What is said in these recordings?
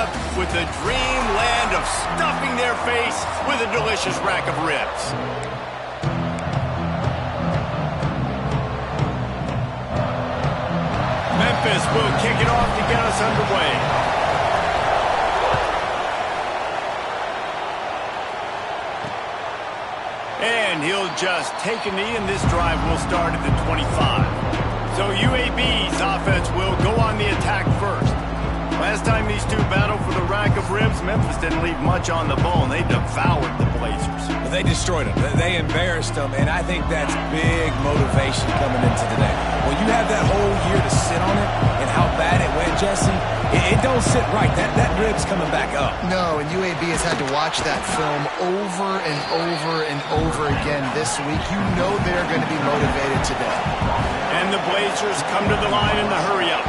left with the dreamland of stuffing their face with a delicious rack of ribs. Memphis will kick it off to get us underway. And he'll just take a knee, and this drive will start at the 25. So UAB's offense will go on the attack first. Last time these two battled for the rack of ribs, Memphis didn't leave much on the bone. They devoured the Blazers. They destroyed them. They embarrassed them, and I think that's big motivation coming into today. When you have that whole year to sit on it and how bad it went, Jesse, it don't sit right. That rib's coming back up. No, and UAB has had to watch that film over and over and over again this week. You know they're going to be motivated today. And the Blazers come to the line in the hurry-up.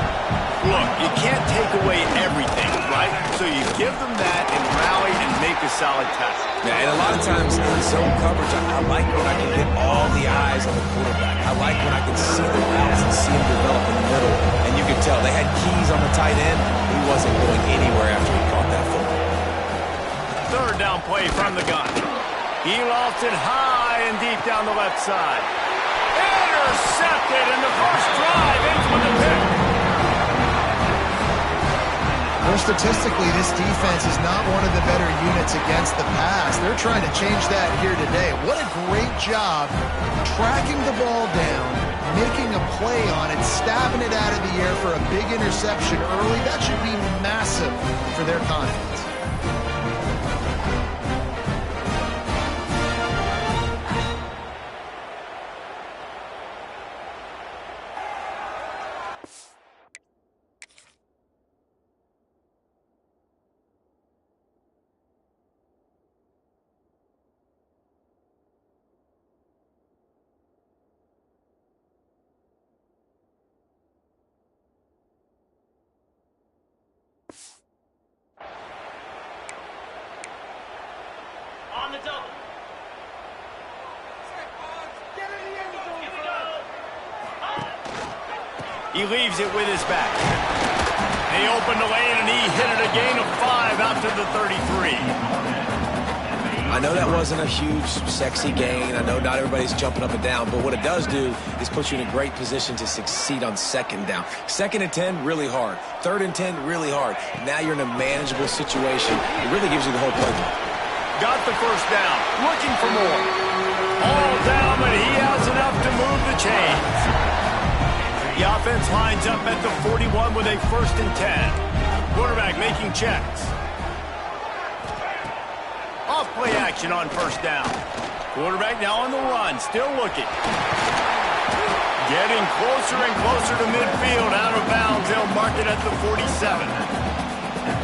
Look, you can't take away everything, right? So you give them that and rally and make a solid tackle. Yeah, and a lot of times in zone coverage, I like when I can get all the eyes on the quarterback. I like when I can see the routes and see him develop in the middle. And you could tell they had keys on the tight end. He wasn't going anywhere after he caught that football. Third down play from the gun. He lofts it high and deep down the left side. Intercepted, and the first drive ends with a pick. Well, statistically, this defense is not one of the better units against the pass. They're trying to change that here today. What a great job tracking the ball down, making a play on it, stabbing it out of the air for a big interception early. That should be massive for their confidence. On the double. He leaves it with his back. They open the lane, and he hit it a gain of 5 out to the 33. I know that wasn't a huge, sexy gain. I know not everybody's jumping up and down, but what it does do is put you in a great position to succeed on second down. 2nd and 10, really hard. 3rd and 10, really hard. Now you're in a manageable situation. It really gives you the whole playbook. Got the first down, looking for more. All down, but he has enough to move the chains. The offense lines up at the 41 with a 1st and 10. Quarterback making checks. Off play action on 1st down. Quarterback now on the run, still looking. Getting closer and closer to midfield, out of bounds. They'll mark it at the 47.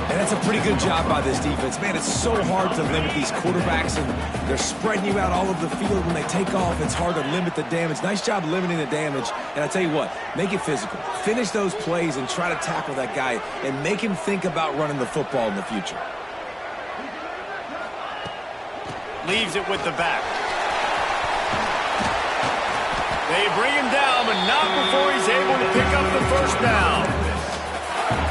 And that's a pretty good job by this defense. Man, it's so hard to limit these quarterbacks, and they're spreading you out all over the field. When they take off, it's hard to limit the damage. Nice job limiting the damage. And I tell you what, make it physical. Finish those plays and try to tackle that guy and make him think about running the football in the future. Leaves it with the back. They bring him down, but not before he's able to pick up the 1st down.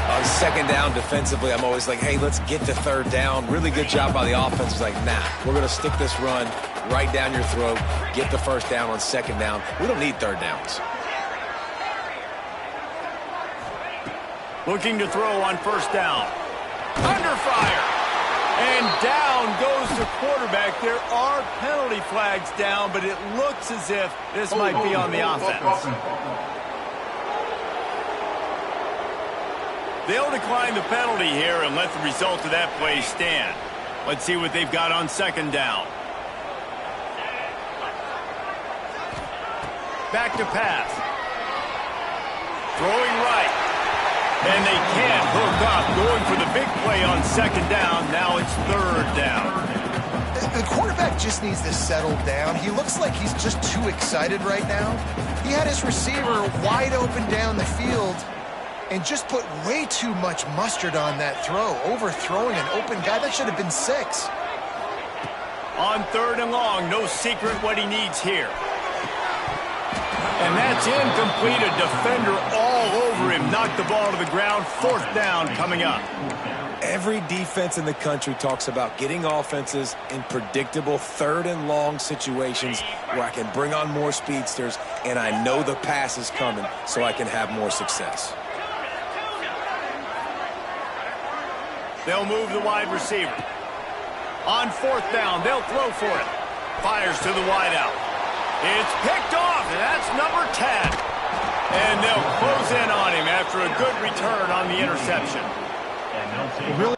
On 2nd down defensively, I'm always like, hey, let's get to 3rd down. Really good job by the offense. It's like, nah, we're going to stick this run right down your throat, get the 1st down on 2nd down. We don't need 3rd downs. Looking to throw on 1st down. Under fire. And down goes the quarterback. There are penalty flags down, but it looks as if this might be on the offense. They'll decline the penalty here and let the result of that play stand. Let's see what they've got on 2nd down. Back to pass. Throwing right. And they can't hook up. Going for the big play on 2nd down. Now it's 3rd down. The quarterback just needs to settle down. He looks like he's just too excited right now. He had his receiver wide open down the field and just put way too much mustard on that throw, overthrowing an open guy. That should have been 6. On 3rd and long, no secret what he needs here. And that's incomplete. A defender all over him They've knocked the ball to the ground. 4th down coming up. Every defense in the country talks about getting offenses in predictable 3rd and long situations where I can bring on more speedsters and I know the pass is coming so I can have more success. They'll move the wide receiver. On 4th down, they'll throw for it. Fires to the wideout. It's picked off, and that's number 10. And they'll close in on him after a good return on the interception. Really?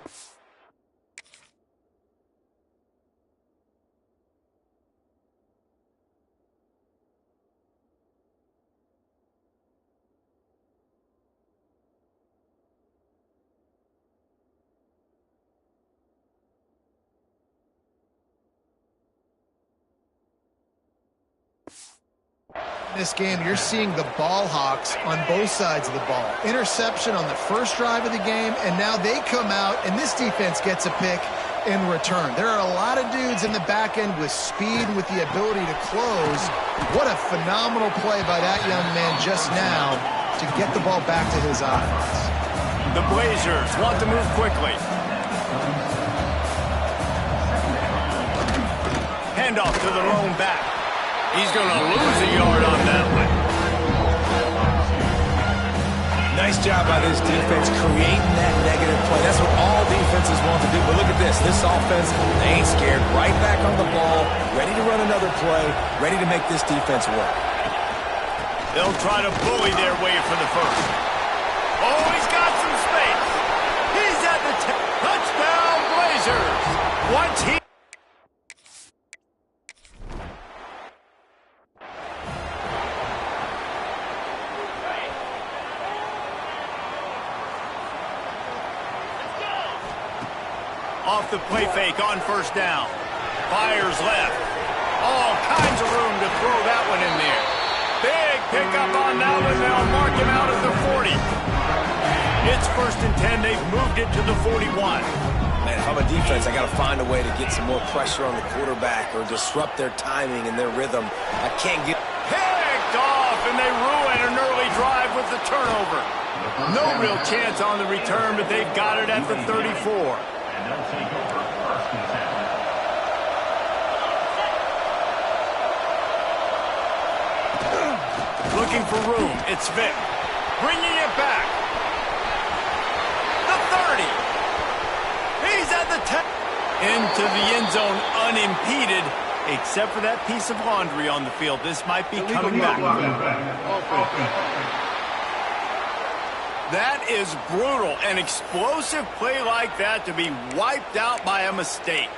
This game, you're seeing the ball hawks on both sides of the ball. Interception on the first drive of the game, and now they come out, and this defense gets a pick in return. There are a lot of dudes in the back end with speed, with the ability to close. What a phenomenal play by that young man just now to get the ball back to his offense. The Blazers want to move quickly. Handoff to the lone back. He's going to lose a yard on that one. Nice job by this defense creating that negative play. That's what all defenses want to do. But look at this. This offense, they ain't scared. Right back on the ball, ready to run another play, ready to make this defense work. They'll try to bully their way for the first. Oh, he's got some space. He's at the touchdown Blazers. Once he... Off the play fake on 1st down. Fires left. All kinds of room to throw that one in there. Big pickup on that one. They'll mark him out at the 40. It's 1st and 10. They've moved it to the 41. Man, if I'm a defense, I got to find a way to get some more pressure on the quarterback or disrupt their timing and their rhythm. I can't get... Picked off, and they ruin an early drive with the turnover. No real chance on the return, but they've got it at the 34. Looking for room. It's Vic. Bringing it back. The 30. He's at the 10. Into the end zone unimpeded, except for that piece of laundry on the field. This might be coming back. That is brutal. An explosive play like that to be wiped out by a mistake.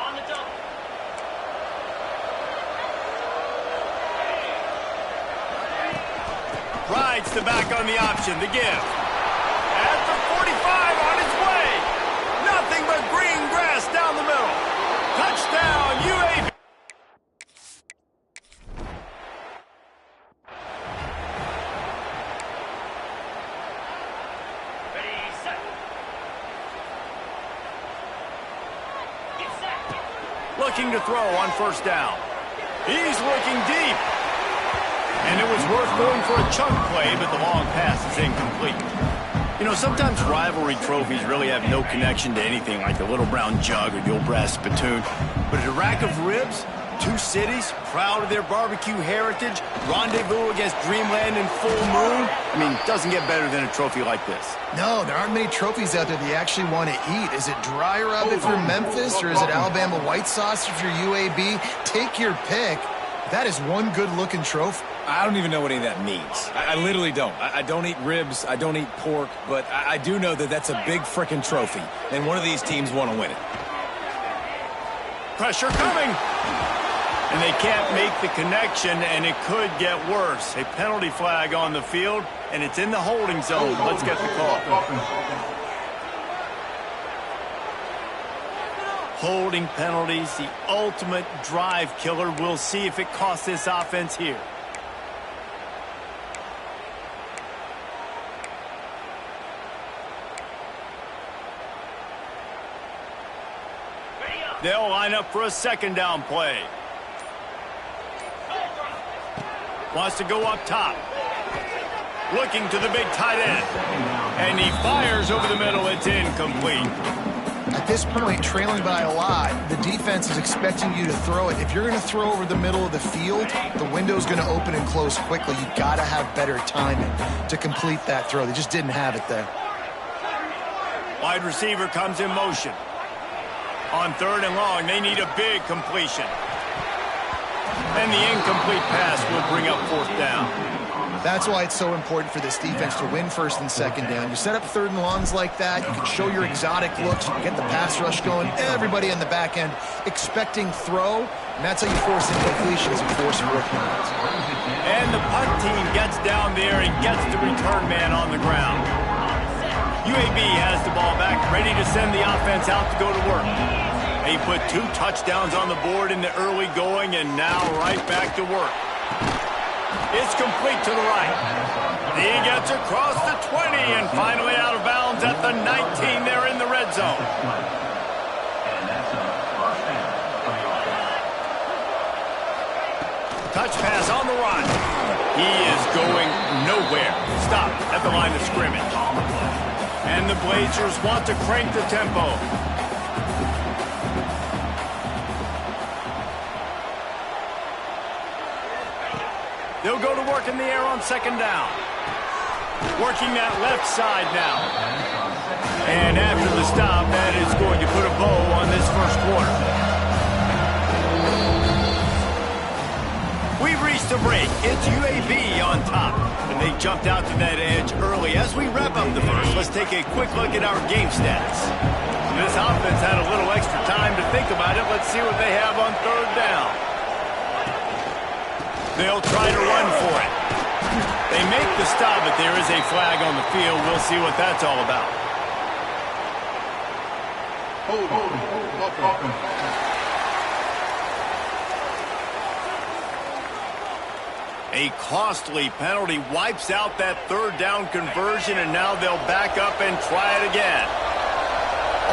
On the double. Rides the back on the option. The give. At the 45 on his way. Nothing but green grass down the middle. Touchdown, UAB. Looking to throw on 1st down. He's looking deep. And it was worth going for a chunk play, but the long pass is incomplete. You know, sometimes rivalry trophies really have no connection to anything like the little brown jug or the old brass spittoon. But a rack of ribs, 2 cities, proud of their barbecue heritage, rendezvous against dreamland and full moon. I mean, doesn't get better than a trophy like this. No, there aren't many trophies out there that you actually want to eat. Is it dry rub if you're Memphis, or is it Alabama white sauce if you're UAB? Take your pick. That is one good-looking trophy. I don't even know what any of that means. I literally don't. I don't eat ribs. I don't eat pork. But I do know that that's a big frickin' trophy. And one of these teams want to win it. Pressure coming. And they can't make the connection, and it could get worse. A penalty flag on the field, and it's in the holding zone. Let's get the call. Holding penalties, the ultimate drive killer. We'll see if it costs this offense here. They'll line up for a 2nd down play. Wants to go up top. Looking to the big tight end. And he fires over the middle. It's incomplete. At this point, trailing by a lot, the defense is expecting you to throw it. If you're going to throw over the middle of the field, the window's going to open and close quickly. You've got to have better timing to complete that throw. They just didn't have it there. Wide receiver comes in motion. On 3rd and long, they need a big completion. And the incomplete pass will bring up 4th down. That's why it's so important for this defense to win 1st and 2nd down. You set up 3rd and longs like that, you can show your exotic looks, you can get the pass rush going, everybody in the back end expecting throw, and that's how you force incompletions and force rookies. And the punt team gets down there and gets the return man on the ground. UAB has the ball back, ready to send the offense out to go to work. They put 2 touchdowns on the board in the early going, and now right back to work. It's complete to the right. He gets across the 20 and finally out of bounds at the 19. They're in the red zone. Touch pass on the run. He is going nowhere. Stop at the line of scrimmage. And the Blazers want to crank the tempo. They'll go to work in the air on 2nd down. Working that left side now. And after the stop, that is going to put a bow on this 1st quarter. We've reached a break. It's UAB on top. And they jumped out to that edge early. As we wrap up the 1st, let's take a quick look at our game stats. This offense had a little extra time to think about it. Let's see what they have on 3rd down. They'll try to run for it. They make the stop, but there is a flag on the field. We'll see what that's all about. A costly penalty wipes out that 3rd down conversion, and now they'll back up and try it again.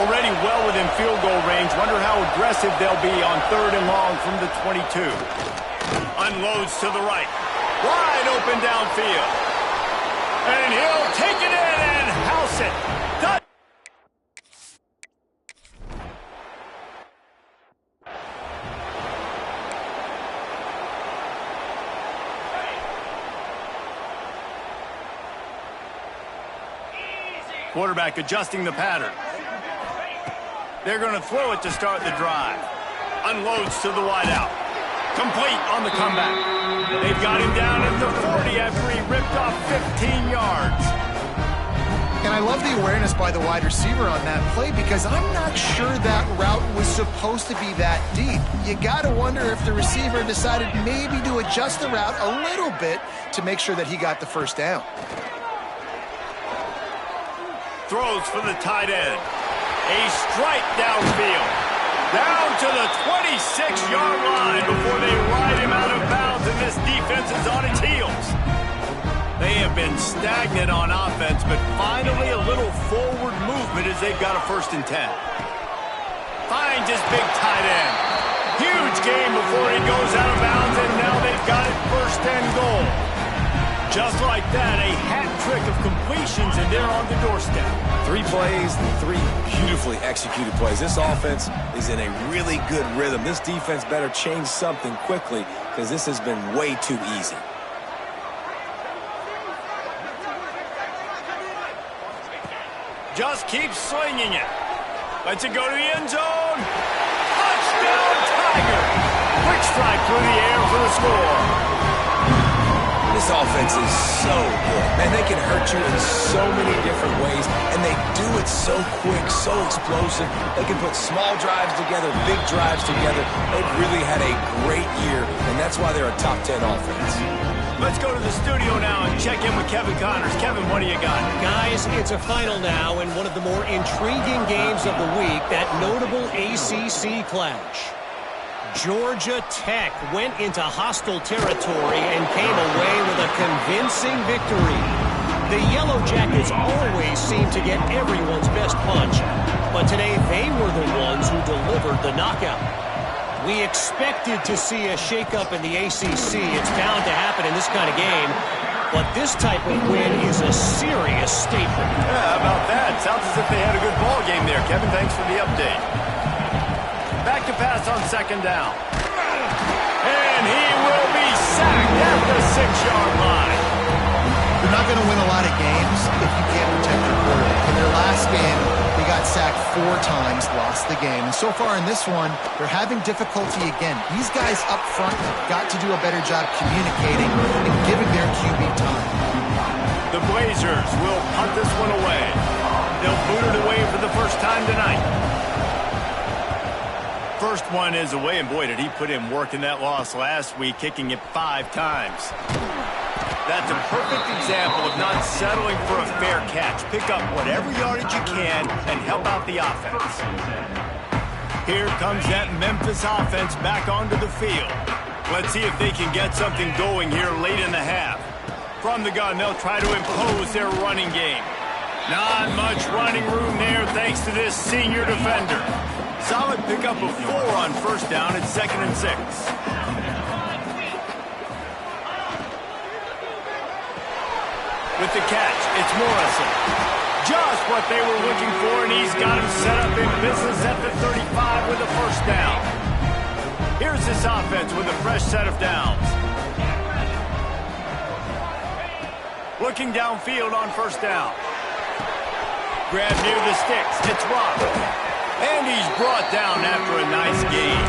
Already well within field goal range. Wonder how aggressive they'll be on 3rd and long from the 22. Unloads to the right. Wide open downfield. And he'll take it in and house it. Quarterback adjusting the pattern. They're going to throw it to start the drive. Unloads to the wideout. Complete on the comeback. They've got him down at the 40 after he ripped off 15 yards. And I love the awareness by the wide receiver on that play because I'm not sure that route was supposed to be that deep. You got to wonder if the receiver decided maybe to adjust the route a little bit to make sure that he got the 1st down. Throws for the tight end. A strike downfield. Down to the 26-yard line before they ride him out of bounds, and this defense is on its heels. They have been stagnant on offense, but finally a little forward movement as they've got a 1st and 10. Finds his big tight end. Huge game before he goes out of bounds, and now they've got it 1st and goal. Just like that, a hat trick of completions, and they're on the doorstep. 3 plays, 3 beautifully executed plays. This offense is in a really good rhythm. This defense better change something quickly because this has been way too easy. Just keeps slinging it. Lets it go to the end zone. Touchdown, Tiger! Quick strike through the air for the score. This offense is so good. Man, they can hurt you in so many different ways, and they do it so quick, so explosive. They can put small drives together, big drives together. They've really had a great year, and that's why they're a top 10 offense. Let's go to the studio now and check in with Kevin Connors. Kevin, what do you got? Guys, it's a final now in one of the more intriguing games of the week, that notable ACC clash. Georgia Tech went into hostile territory and came away with a convincing victory. The Yellow Jackets always seem to get everyone's best punch, but today they were the ones who delivered the knockout. We expected to see a shakeup in the ACC. It's bound to happen in this kind of game. But this type of win is a serious statement. Yeah, how about that? Sounds as if they had a good ball game there. Kevin, thanks for the update. Back to pass on second down. And he will be sacked at the 6-yard line. You're not going to win a lot of games if you can't protect your quarterback. In their last game, they got sacked 4 times, lost the game. And so far in this one, they're having difficulty again. These guys up front have got to do a better job communicating and giving their QB time. The Blazers will punt this one away. They'll boot it away for the first time tonight. First one is away, and boy, did he put in work in that loss last week, kicking it 5 times. That's a perfect example of not settling for a fair catch. Pick up whatever yardage you can and help out the offense. Here comes that Memphis offense back onto the field. Let's see if they can get something going here late in the half. From the gun, they'll try to impose their running game. Not much running room there thanks to this senior defender. Solid pickup of 4 on first down. It's 2nd and 6. With the catch, it's Morrison. Just what they were looking for, and he's got him set up in business at the 35 with a first down. Here's this offense with a fresh set of downs. Looking downfield on first down. Grab near the sticks. It's Rock. And he's brought down after a nice gain.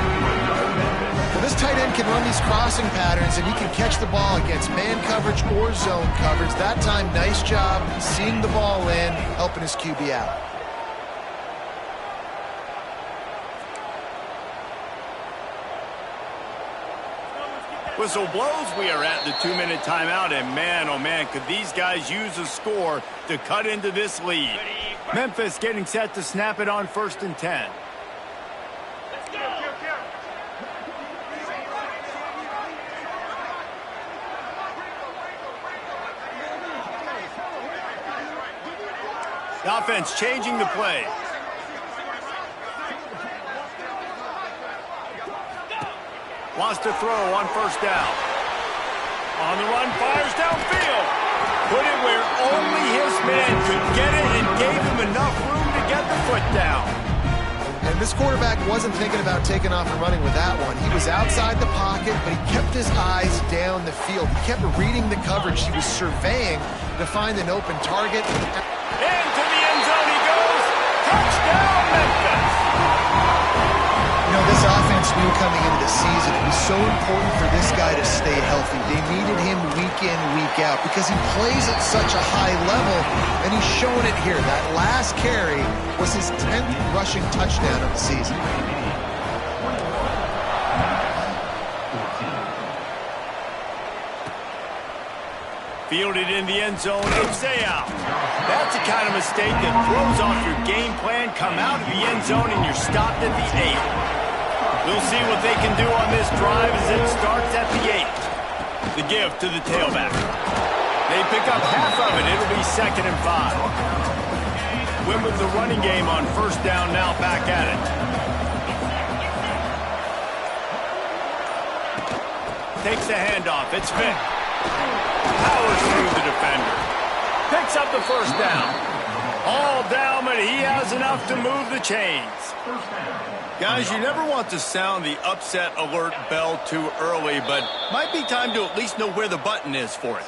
Well, this tight end can run these crossing patterns, and he can catch the ball against man coverage or zone coverage. That time, nice job seeing the ball in, helping his QB out. Whistle blows. We are at the 2-minute timeout, and man, oh man, could these guys use a score to cut into this lead. Memphis getting set to snap it on 1st and 10. The offense changing the play. Wants to throw on first down. On the run, fires downfield. Put it where only his man could get it and gave him enough room to get the foot down. And this quarterback wasn't thinking about taking off and running with that one. He was outside the pocket, but he kept his eyes down the field. He kept reading the coverage. He was surveying to find an open target. Into the end zone he goes. Touchdown, Memphis. You know, this offense knew coming into the season it was so important for this guy to stay healthy. They needed him week in, week out because he plays at such a high level, and he's showing it here. That last carry was his 10th rushing touchdown of the season. Fielded in the end zone, it's out. That's the kind of mistake that throws off your game plan. Come out of the end zone and you're stopped at the 8. We'll see what they can do on this drive as it starts at the 8. The give to the tailback. They pick up half of it. It'll be 2nd and 5. Win with the running game on first down, now back at it. Takes the handoff. It's Vick. Powers through the defender. Picks up the first down. All down, but he has enough to move the chains. Guys, you never want to sound the upset alert bell too early, but might be time to at least know where the button is for it.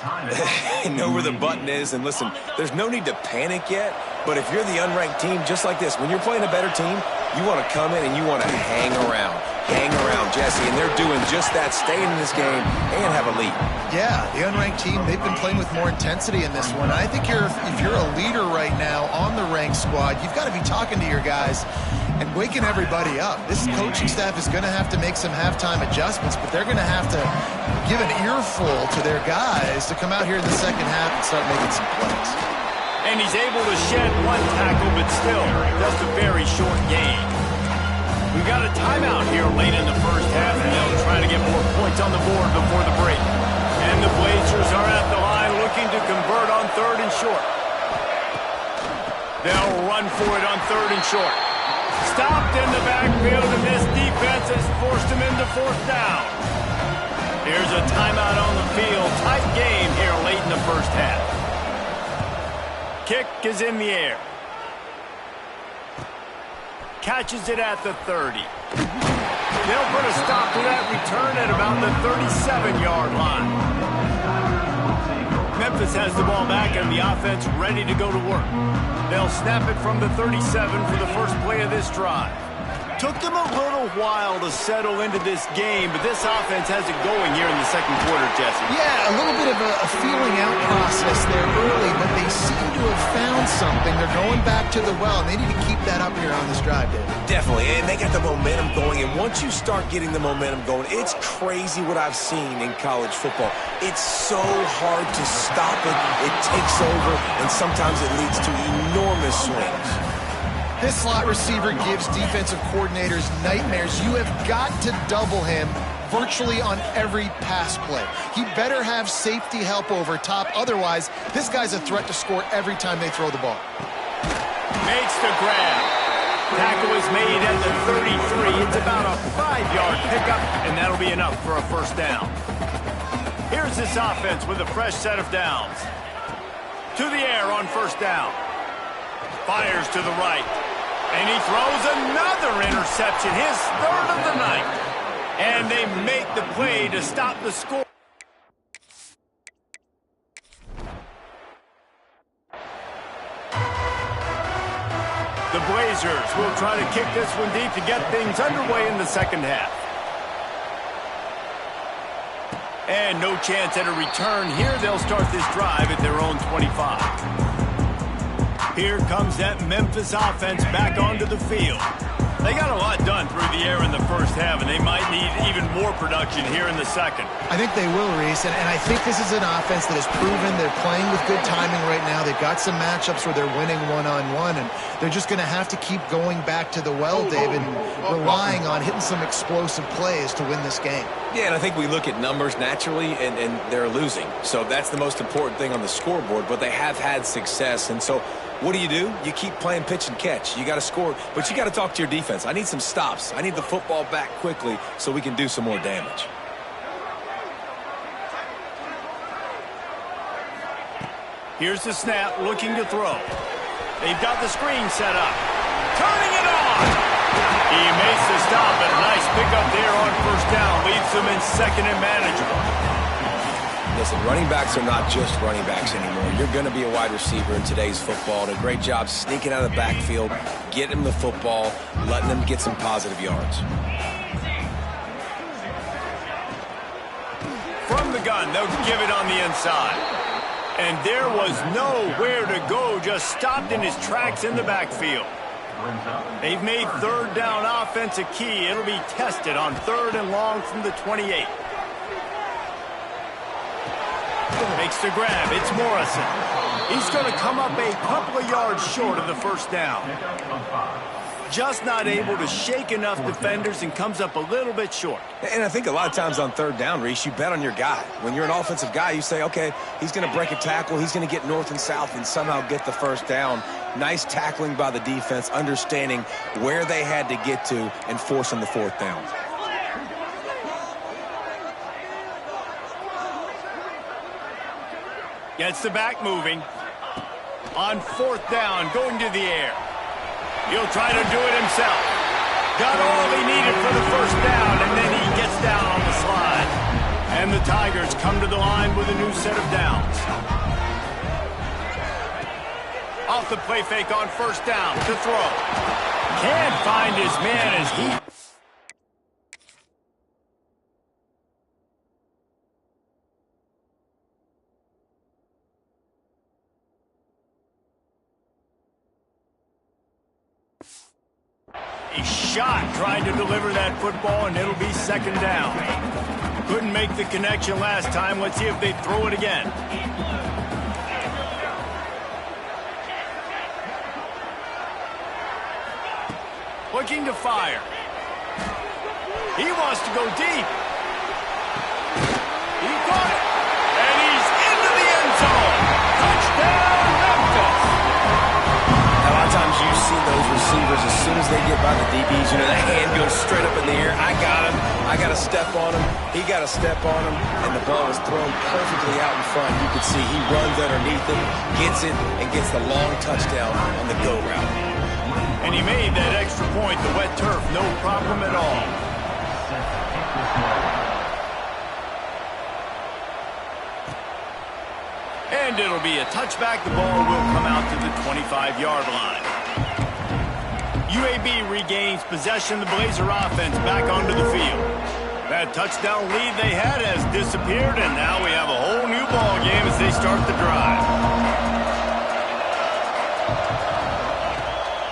Know where the button is, and listen, there's no need to panic yet, but if you're the unranked team, just like this, when you're playing a better team, you want to come in and you want to hang around. Hang around, Jesse, and they're doing just that, staying in this game and have a lead. Yeah, the unranked team, they've been playing with more intensity in this one. I think if you're a leader right now on the ranked squad, you've got to be talking to your guys and waking everybody up. This coaching staff is going to have to make some halftime adjustments, but they're going to have to give an earful to their guys to come out here in the second half and start making some plays. And he's able to shed one tackle, but still just a very short gain. We've got a timeout here late in the first half, and they'll try to get more points on the board before the break. And the Blazers are at the line looking to convert on 3rd and short. They'll run for it on 3rd and short. Stopped in the backfield, and this defense defense has forced him into fourth down. Here's a timeout on the field. Tight game here late in the first half. Kick is in the air. Catches it at the 30. They'll put a stop to that return at about the 37-yard line. Memphis has the ball back and the offense ready to go to work. They'll snap it from the 37 for the first play of this drive. Took them a little while to settle into this game, but this offense has it going here in the second quarter, Jesse. Yeah, a little bit of a feeling out process there early, but they seem to have found something. They're going back to the well, and they need to keep that up here on this drive, Dave. Definitely, and they got the momentum going, and once you start getting the momentum going, it's crazy what I've seen in college football. It's so hard to stop it. It takes over, and sometimes it leads to enormous swings. This slot receiver gives defensive coordinators nightmares. You have got to double him virtually on every pass play. He better have safety help over top. Otherwise, this guy's a threat to score every time they throw the ball. Makes the grab. Tackle is made at the 33. It's about a 5-yard pickup, and that'll be enough for a first down. Here's this offense with a fresh set of downs. To the air on first down. Fires to the right. And he throws another interception, his third of the night. And they make the play to stop the score. The Blazers will try to kick this one deep to get things underway in the second half. And no chance at a return here. They'll start this drive at their own 25. Here comes that Memphis offense back onto the field. They got a lot done through the air in the first half, and they might need even more production here in the second. I think they will, Reese, and I think this is an offense that has proven they're playing with good timing right now. They've got some matchups where they're winning one-on-one, and they're just going to have to keep going back to the well, David, and relying on hitting some explosive plays to win this game. Yeah, and I think we look at numbers naturally, and they're losing. So that's the most important thing on the scoreboard, but they have had success, and so what do? You keep playing pitch and catch. You got to score, but you got to talk to your defense. I need some stops. I need the football back quickly so we can do some more damage. Here's the snap, looking to throw. They've got the screen set up. Turning it on! He makes the stop, and a nice pickup there on first down. Leaves them in second and manageable. Listen, running backs are not just running backs anymore. You're going to be a wide receiver in today's football. And a great job sneaking out of the backfield, getting them the football, letting them get some positive yards. From the gun, they'll give it on the inside. And there was nowhere to go, just stopped in his tracks in the backfield. They've made third down offense a key. It'll be tested on third and long from the 28. Makes the grab. It's Morrison. He's going to come up a couple of yards short of the first down. Just not able to shake enough defenders and comes up a little bit short. And I think a lot of times on third down, Reese, you bet on your guy. When you're an offensive guy, you say, okay, he's going to break a tackle. He's going to get north and south and somehow get the first down. Nice tackling by the defense, understanding where they had to get to and forcing the fourth down. Gets the back moving. On fourth down, going to the air. He'll try to do it himself. Got all he needed for the first down, and then he gets down on the slide. And the Tigers come to the line with a new set of downs. Off the play fake on first down to throw. Can't find his man as he... A shot trying to deliver that football, and it'll be second down. Couldn't make the connection last time. Let's see if they throw it again. Looking to fire. He wants to go deep. He got it. And he's into the end zone. Touchdown, Memphis. A lot of times you see those receivers, as soon as they get by the DBs, you know, that hand goes straight up in the air. I got to step on him, he got to step on him, and the ball was thrown perfectly out in front. You could see he runs underneath it, gets it, and gets the long touchdown on the go route. And he made that extra point, the wet turf, no problem at all. And it'll be a touchback. The ball will come out to the 25-yard line. UAB regains possession. The Blazer offense back onto the field. That touchdown lead they had has disappeared, and now we have a whole new ball game as they start the drive.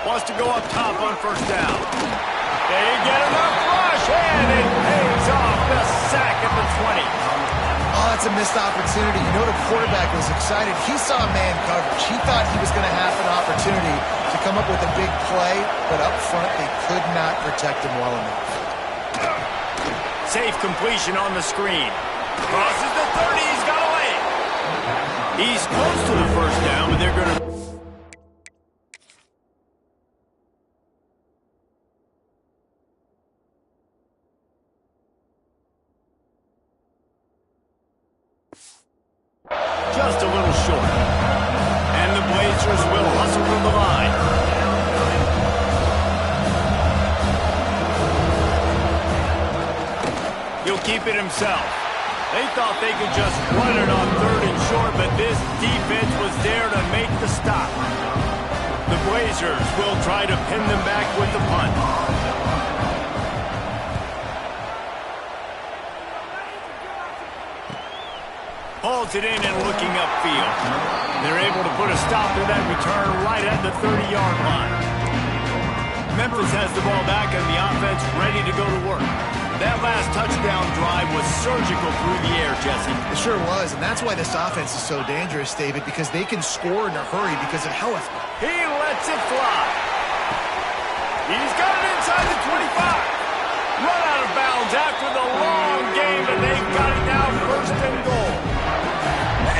Wants to go up top on first down. They get enough rush, and it pays off. The sack at the 20. Oh, that's a missed opportunity. You know the quarterback was excited. He saw man coverage. He thought he was going to have an opportunity to come up with a big play, but up front they could not protect him well enough. Safe completion on the screen. Crosses the 30. He's got away. He's close to the first down, but they're going to... just a little short. And the Blazers will hustle from the line. He'll keep it himself. They thought they could just run it on third and short, but this defense was there to make the stop. The Blazers will try to pin them back with the punt. Hauls it in and looking upfield. They're able to put a stop to that return right at the 30-yard line. Memphis has the ball back and the offense ready to go to work. That last touchdown drive was surgical through the air, Jesse. It sure was, and that's why this offense is so dangerous, David, because they can score in a hurry because of how... He lets it fly. He's got it inside the 25. Run out of bounds after the long game, and they've got it now first and goal.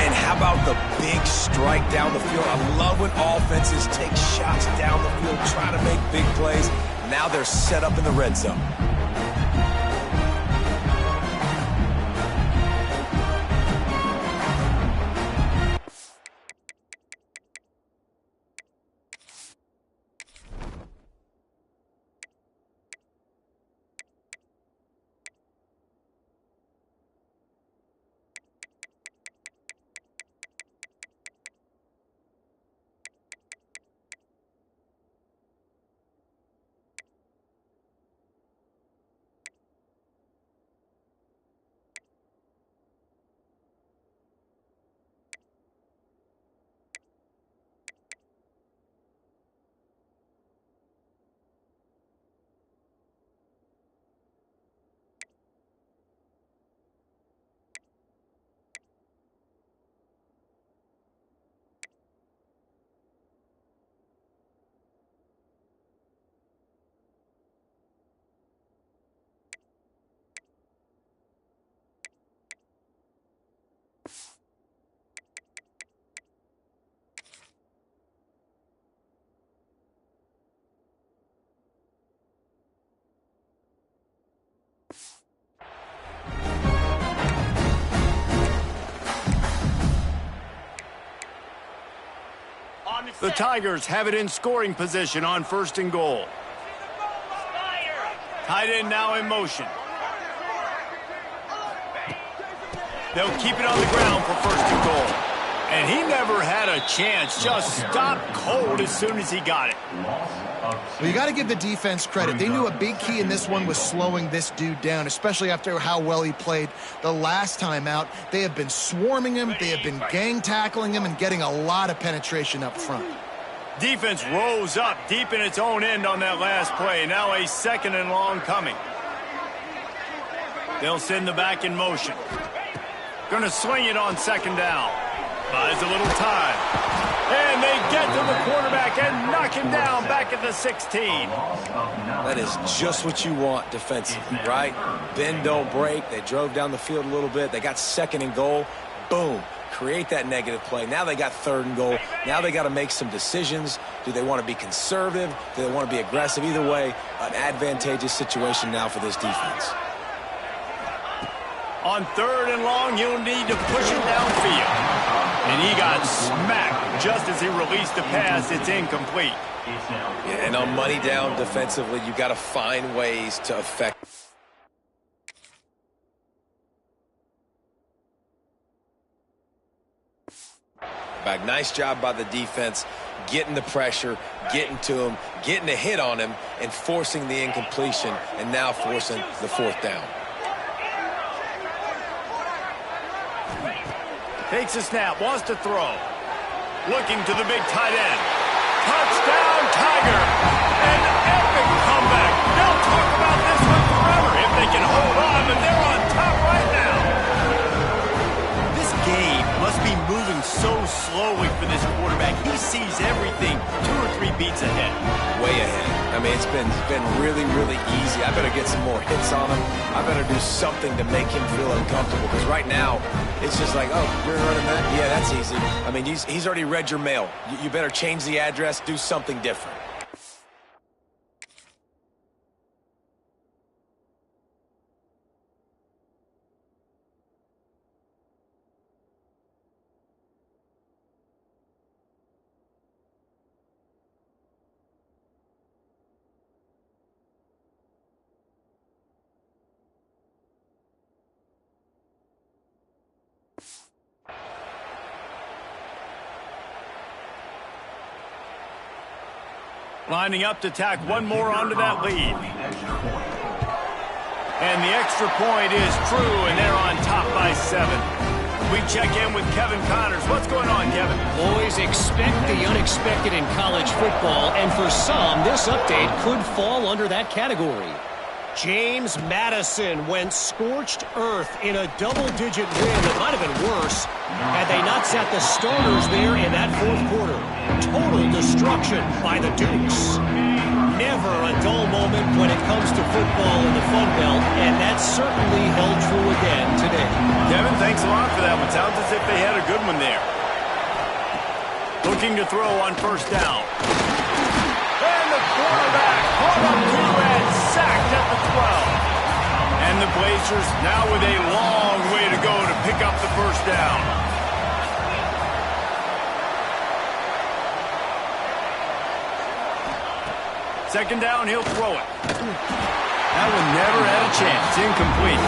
And how about the big strike down the field? I love when offenses take shots down the field, try to make big plays. Now they're set up in the red zone. The Tigers have it in scoring position on first and goal. Tight end now in motion. They'll keep it on the ground for first and goal. And he never had a chance. Just stopped cold as soon as he got it. Well, you got to give the defense credit. They knew a big key in this one was slowing this dude down, especially after how well he played the last time out. They have been swarming him. They have been gang tackling him and getting a lot of penetration up front. Defense rose up deep in its own end on that last play. Now a second and long coming. They'll send the back in motion. Going to swing it on second down. Buys a little time. And they get to the quarterback and knock him down back at the 16. That is just what you want defensively, right? Bend, don't break. They drove down the field a little bit. They got second and goal. Boom. Create that negative play. Now they got third and goal. Now they got to make some decisions. Do they want to be conservative? Do they want to be aggressive? Either way, an advantageous situation now for this defense. On 3rd and long, you'll need to push it downfield. And he got smacked just as he released the pass. It's incomplete. Yeah, and on money down defensively, you got to find ways to affect. Back, nice job by the defense, getting the pressure, getting to him, getting a hit on him, and forcing the incompletion, and now forcing the 4th down. Takes a snap, wants to throw. Looking to the big tight end. Touchdown, Tiger! An epic comeback. They'll talk about this one forever if they can hold on, but they're on top right now. This game must be moving so slowly for this quarterback. He sees everything 2 or 3 beats ahead. Way ahead. I mean, it's been really, really easy. I better get some more hits on him. I better do something to make him feel uncomfortable, because right now, it's just like, oh, you're running that? Yeah, that's easy. I mean, he's already read your mail. You better change the address, do something different. Lining up to tack one more onto that lead. And the extra point is true, and they're on top by 7. We check in with Kevin Connors. What's going on, Kevin? Always expect the unexpected in college football, and for some, this update could fall under that category. James Madison went scorched earth in a double-digit win that might have been worse had they not sat the starters there in that 4th quarter. Total destruction by the Dukes. Never a dull moment when it comes to football in the Fun Belt, and that certainly held true again today. Kevin, thanks a lot for that one. Sounds as if they had a good one there. Looking to throw on 1st down. And the quarterback caught up to and sacked at the 12. And the Blazers now with a long way to go to pick up the 1st down. Second down, he'll throw it. That one never had a chance. Incomplete.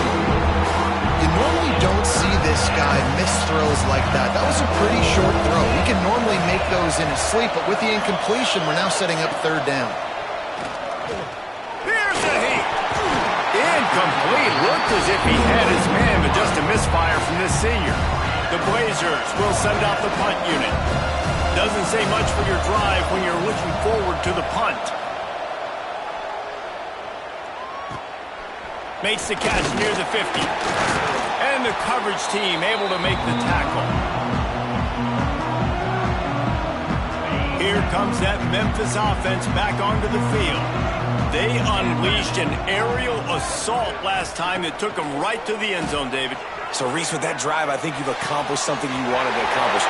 You normally don't see this guy miss throws like that. That was a pretty short throw. He can normally make those in his sleep, but with the incompletion, we're now setting up 3rd down. Here's a heat. Incomplete. Looked as if he had his man, but just a misfire from this senior. The Blazers will send out the punt unit. Doesn't say much for your drive when you're looking forward to the punt. Makes the catch near the 50. And the coverage team able to make the tackle. Here comes that Memphis offense back onto the field. They unleashed an aerial assault last time that took them right to the end zone, David. So, Reese, with that drive, I think you've accomplished something you wanted to accomplish.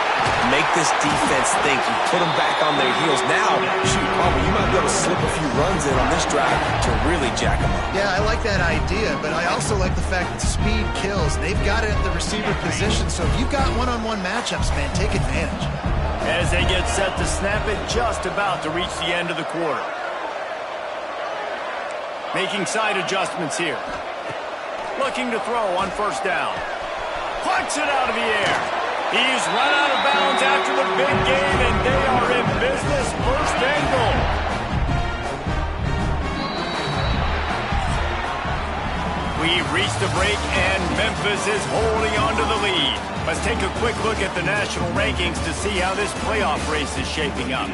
Make this defense think. You put them back on their heels. Now, shoot, you might be able to slip a few runs in on this drive to really jack them up. Yeah, I like that idea, but I also like the fact that speed kills. They've got it at the receiver position, so if you've got one-on-one matchups, man, take advantage. As they get set to snap it, just about to reach the end of the quarter. Making side adjustments here. Looking to throw on 1st down. Plucks it out of the air. He's run out of bounds after the big game, and they are in business. 1st and goal. We've reached the break, and Memphis is holding on to the lead. Let's take a quick look at the national rankings to see how this playoff race is shaping up.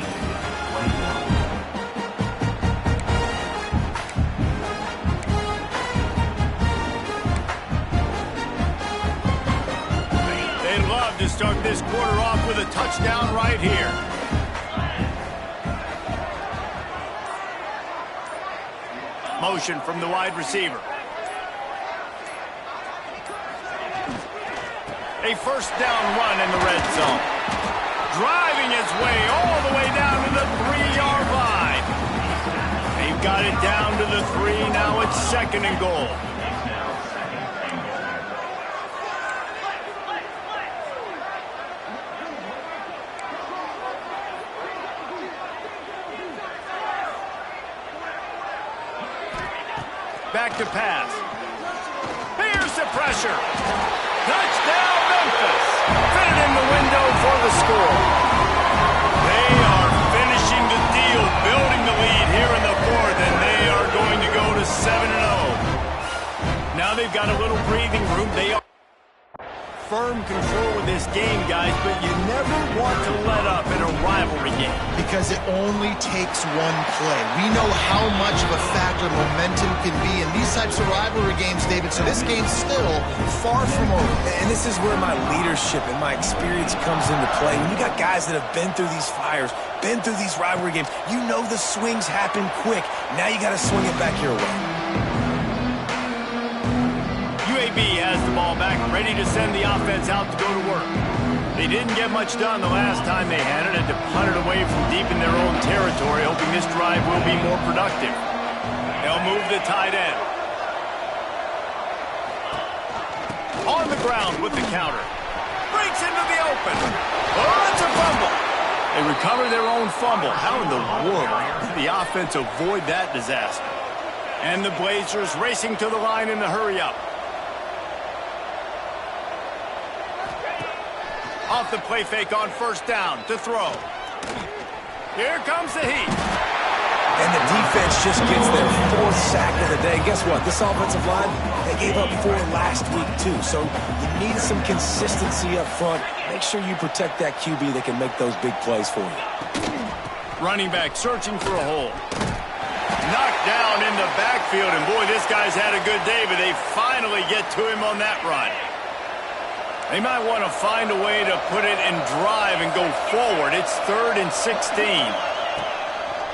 They'd love to start this quarter off with a touchdown right here. Motion from the wide receiver. A 1st down run in the red zone. Driving its way all the way down to the 3-yard line. They've got it down to the 3. Now it's 2nd and goal. Back to pass. Here's the pressure. Touchdown, Memphis. Fit in the window for the score. They are finishing the deal, building the lead here in the fourth, and they are going to go to 7-0. Now they've got a little breathing room. They are firm control of this game, guys, but you never want to let up in a rivalry game. Because it only takes one play. We know how much of a factor momentum can be in these types of rivalry games, David, so this game's still far from over. And this is where my leadership and my experience comes into play. When you got guys that have been through these fires, been through these rivalry games, you know the swings happen quick. Now you got to swing it back your way. UAB has the ball back, ready to send the offense out to go to work. They didn't get much done the last time they had it, and to punt it away from deep in their own territory, hoping this drive will be more productive. They'll move the tight end. On the ground with the counter. Breaks into the open. Oh, it's a fumble. They recover their own fumble. How in the world did the offense avoid that disaster? And the Blazers racing to the line in the hurry-up. Off the play fake on first down to throw. Here comes the heat. And the defense just gets their fourth sack of the day. Guess what? This offensive line, they gave up 4 last week too. So you need some consistency up front. Make sure you protect that QB that can make those big plays for you. Running back searching for a hole. Knocked down in the backfield. And boy, this guy's had a good day, but they finally get to him on that run. They might want to find a way to put it in drive and go forward. It's 3rd and 16.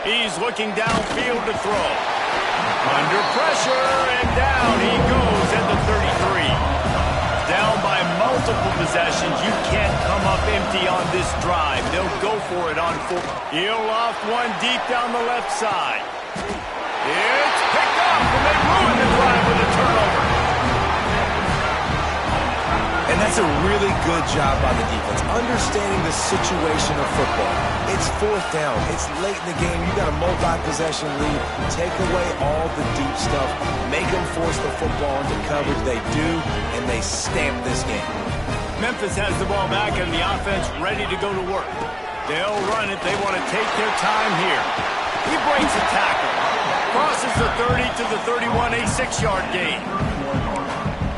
He's looking downfield to throw. Under pressure, and down he goes at the 33. Down by multiple possessions. You can't come up empty on this drive. They'll go for it on 4. He'll loft one deep down the left side. It's picked up, and they ruin the drive with a turnover. And that's a really good job by the defense, understanding the situation of football. It's 4th down. It's late in the game. You got a multi-possession lead. Take away all the deep stuff. Make them force the football into coverage. They do, and they stamp this game. Memphis has the ball back, and the offense ready to go to work. They'll run it. They want to take their time here. He breaks a tackle. Crosses the 30 to the 31, a 6-yard gain.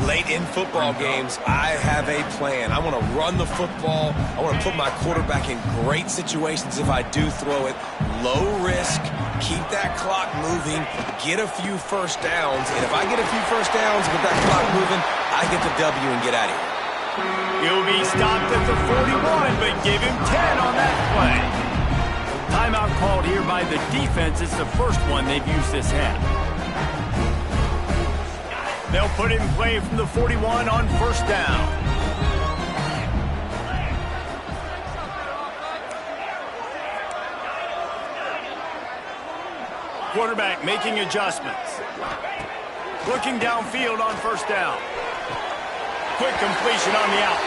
Late in football games, I have a plan. I want to run the football. I want to put my quarterback in great situations if I do throw it. Low risk, keep that clock moving, get a few first downs. And if I get a few first downs with that clock moving, I get the W and get out of here. He'll be stopped at the 41, but give him 10 on that play. Timeout called here by the defense. It's the first one they've used this half. They'll put it in play from the 41 on first down. Quarterback making adjustments. Looking downfield on first down. Quick completion on the out.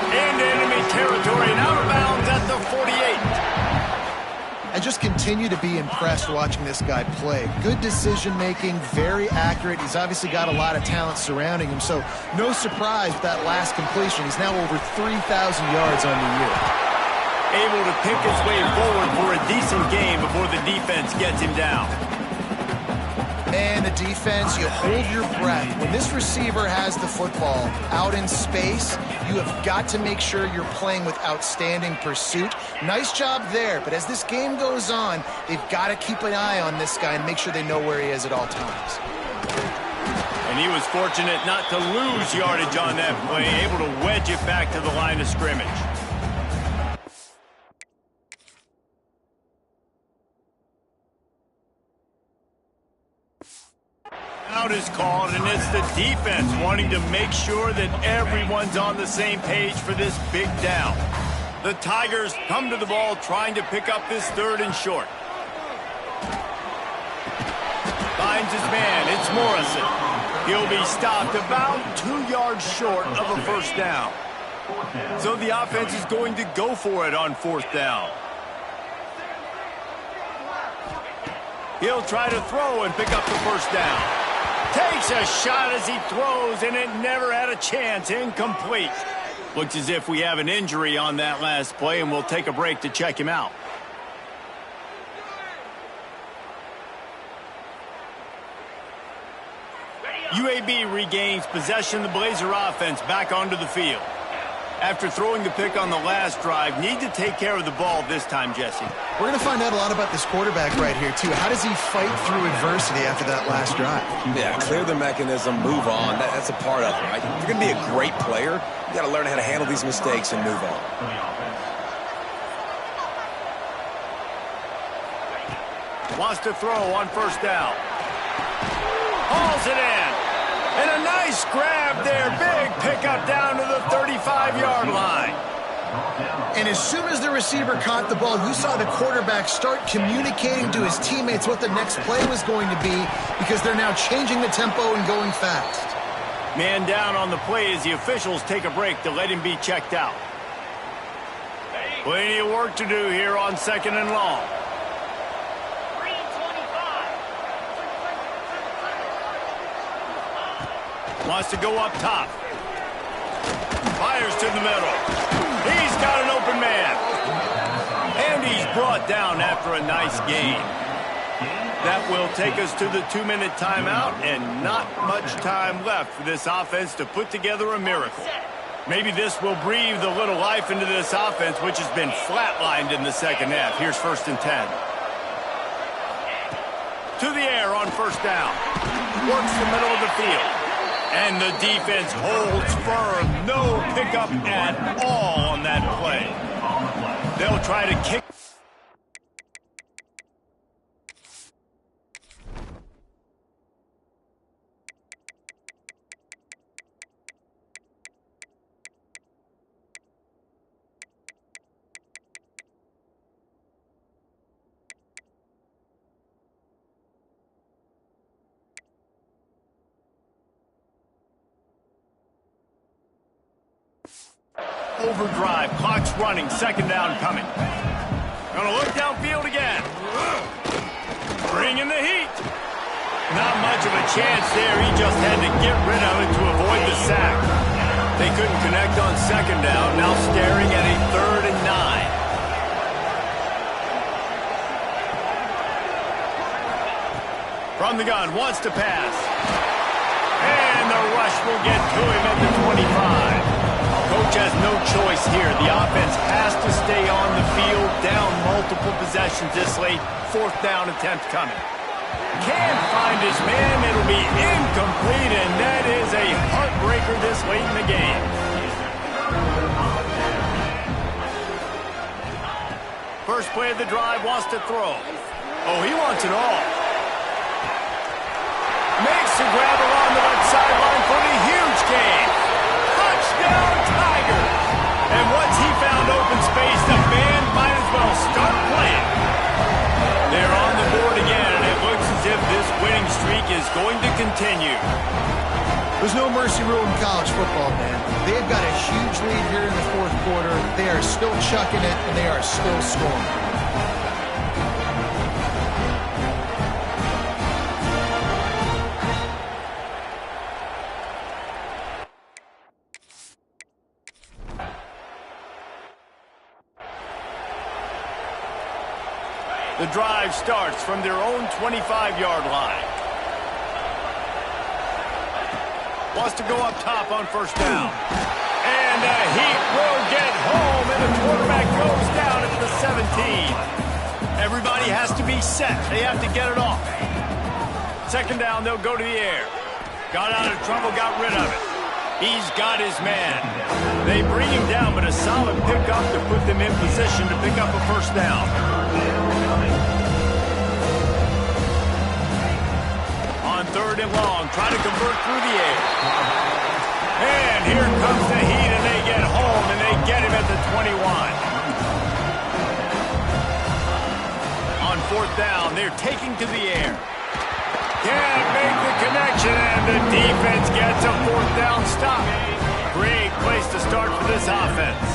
Into enemy territory and out of bounds at the 48. I just continue to be impressed watching this guy play. Good decision-making, very accurate. He's obviously got a lot of talent surrounding him, so no surprise with that last completion. He's now over 3,000 yards on the year. Able to pick his way forward for a decent game before the defense gets him down. And the defense, you hold your breath. When this receiver has the football out in space, you have got to make sure you're playing with outstanding pursuit. Nice job there, but as this game goes on, they've got to keep an eye on this guy and make sure they know where he is at all times. And he was fortunate not to lose yardage on that play, able to wedge it back to the line of scrimmage. Out is called, and it's the defense wanting to make sure that everyone's on the same page for this big down. The Tigers come to the ball trying to pick up this 3rd and short. Finds his man. It's Morrison. He'll be stopped about 2 yards short of a first down. So the offense is going to go for it on 4th down. He'll try to throw and pick up the first down. Takes a shot as he throws, and it never had a chance. Incomplete. Looks as if we have an injury on that last play, and we'll take a break to check him out. UAB regains possession of the Blazer offense back onto the field. After throwing the pick on the last drive, need to take care of the ball this time, Jesse. We're going to find out a lot about this quarterback right here, too. How does he fight through adversity after that last drive? Yeah, clear the mechanism, move on. That's a part of it, right? If you're going to be a great player, you got to learn how to handle these mistakes and move on. Wants to throw on first down. Hauls it in. And a nice grab there. Big pickup down to the 35-yard line. And as soon as the receiver caught the ball, you saw the quarterback start communicating to his teammates what the next play was going to be because they're now changing the tempo and going fast. Man down on the play as the officials take a break to let him be checked out. Plenty of work to do here on 2nd and long. Wants to go up top. Fires to the middle. He's got an open man. And he's brought down after a nice gain. That will take us to the 2-minute timeout, and not much time left for this offense to put together a miracle. Maybe this will breathe a little life into this offense, which has been flatlined in the second half. Here's 1st and 10. To the air on first down. Works the middle of the field. And the defense holds firm. No pickup at all on that play. They'll try to kick. Overdrive, clock's running, 2nd down coming. Gonna look downfield again. Bringing the heat. Not much of a chance there. He just had to get rid of it to avoid the sack. They couldn't connect on 2nd down, now staring at a 3rd and 9. From the gun, wants to pass. And the rush will get to him at the 25. Coach has no choice here. The offense has to stay on the field, down multiple possessions this late. 4th down attempt coming. Can't find his man. It'll be incomplete, and that is a heartbreaker this late in the game. First play of the drive, wants to throw. Oh, he wants it all. Makes the grab along the left sideline for the huge gain. Touchdown, Tigers! And once he found open space, the band might as well start playing. They're on the board again, and it looks as if this winning streak is going to continue. There's no mercy rule in college football, man. They've got a huge lead here in the 4th quarter. They are still chucking it, and they are still scoring. The drive starts from their own 25-yard line. Wants to go up top on first down. And the heat will get home, and the quarterback goes down at the 17. Everybody has to be set. They have to get it off. 2nd down, they'll go to the air. Got out of trouble, got rid of it. He's got his man. They bring him down, but a solid pickup to put them in position to pick up a first down. On 3rd and long, try to convert through the air. And here comes the heat, and they get home, and they get him at the 21. On 4th down, they're taking to the air. Can't make the connection, and the defense gets a 4th down stop. Great place to start for this offense.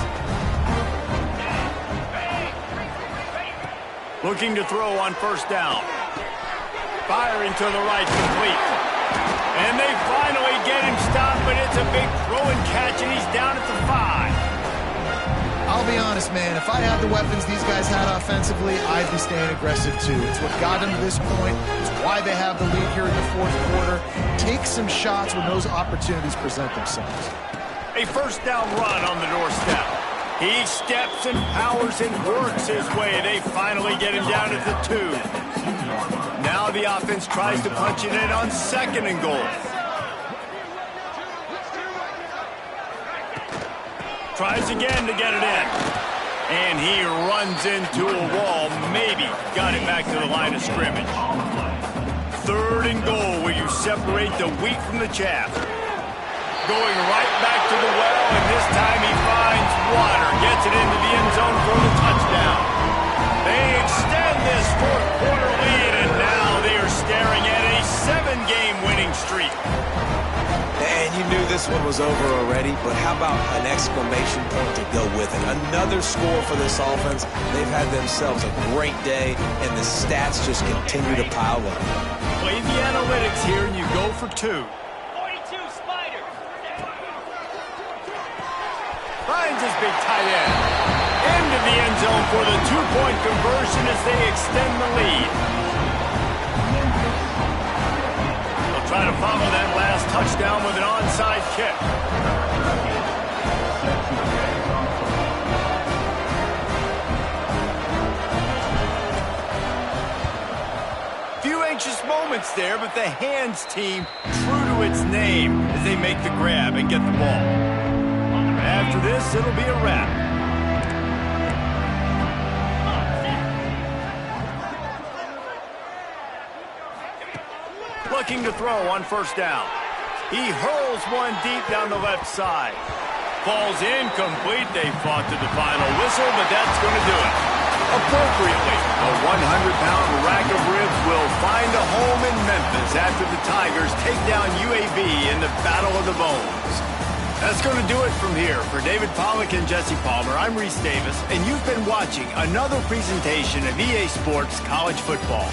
Looking to throw on first down. Firing to the right, complete. And they finally get him stopped, but it's a big throw and catch, and he's down at the 5. I'll be honest, man. If I had the weapons these guys had offensively, I'd be staying aggressive too. It's what got them to this point. It's why they have the lead here in the fourth quarter. Take some shots when those opportunities present themselves. A first down run on the doorstep. He steps and powers and works his way. They finally get him down at the 2. Now the offense tries to punch it in on 2nd and goal. Tries again to get it in. And he runs into a wall. Maybe got it back to the line of scrimmage. 3rd and goal, where you separate the wheat from the chaff. Going right back to the well, and this time he finds water. Gets it into the end zone for the touchdown. They extend this fourth quarter lead, and now they are staring at a 7-game winning streak. And you knew this one was over already, but how about an exclamation point to go with it? Another score for this offense. They've had themselves a great day, and the stats just continue to pile up. Play the analytics here, and you go for 2. 42 Spider. Finds his big tight end. Into the end zone for the 2-point conversion as they extend the lead. They'll try to follow that last touchdown with an onside kick. Few anxious moments there, but the hands team true to its name as they make the grab and get the ball. After this, it'll be a wrap. Looking to throw on first down. He hurls one deep down the left side. Falls incomplete. They fought to the final whistle, but that's going to do it. Appropriately, a 100-pound rack of ribs will find a home in Memphis after the Tigers take down UAB in the Battle of the Bones. That's going to do it from here. For David Pollack and Jesse Palmer, I'm Reese Davis, and you've been watching another presentation of EA Sports College Football.